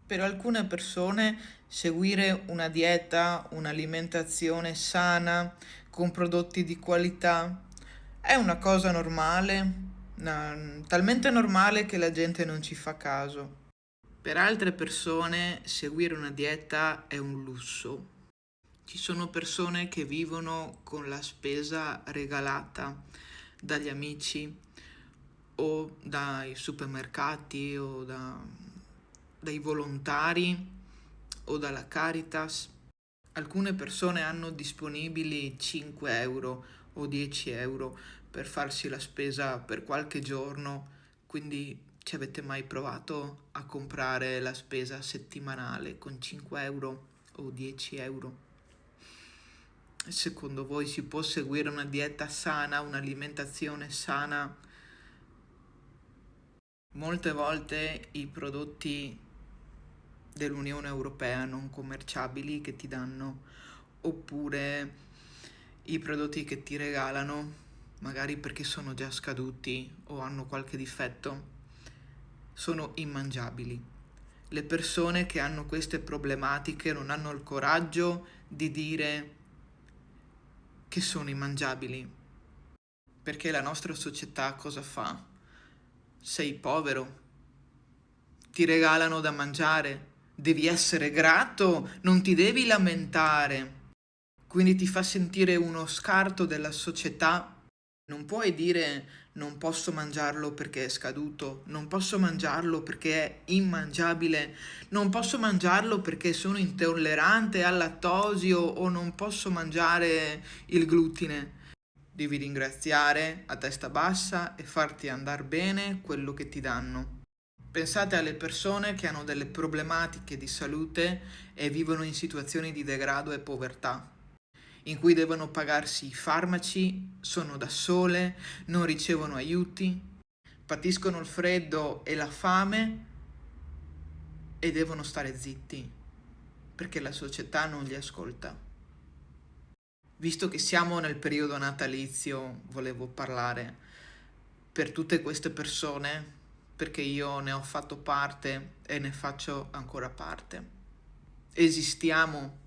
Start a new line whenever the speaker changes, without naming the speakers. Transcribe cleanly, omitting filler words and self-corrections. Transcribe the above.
Per alcune persone seguire una dieta, un'alimentazione sana, con prodotti di qualità, è una cosa normale, talmente normale che la gente non ci fa caso. Per altre persone seguire una dieta è un lusso. Ci sono persone che vivono con la spesa regalata dagli amici o dai supermercati o dai volontari o dalla Caritas. Alcune persone hanno disponibili 5 euro o 10 euro per farsi la spesa per qualche giorno, quindi ci avete mai provato a comprare la spesa settimanale con 5 euro o 10 euro? Secondo voi si può seguire una dieta sana, un'alimentazione sana? Molte volte i prodotti dell'Unione Europea non commerciabili che ti danno, oppure i prodotti che ti regalano, magari perché sono già scaduti o hanno qualche difetto, sono immangiabili. Le persone che hanno queste problematiche non hanno il coraggio di dire che sono immangiabili, perché la nostra società cosa fa? Sei povero, ti regalano da mangiare, devi essere grato, non ti devi lamentare. Quindi ti fa sentire uno scarto della società. Non puoi dire non posso mangiarlo perché è scaduto, non posso mangiarlo perché è immangiabile, non posso mangiarlo perché sono intollerante al lattosio o non posso mangiare il glutine. Devi ringraziare a testa bassa e farti andare bene quello che ti danno. Pensate alle persone che hanno delle problematiche di salute e vivono in situazioni di degrado e povertà, in cui devono pagarsi i farmaci, sono da sole, non ricevono aiuti, patiscono il freddo e la fame e devono stare zitti perché la società non li ascolta. Visto che siamo nel periodo natalizio, volevo parlare per tutte queste persone perché io ne ho fatto parte e ne faccio ancora parte. Esistiamo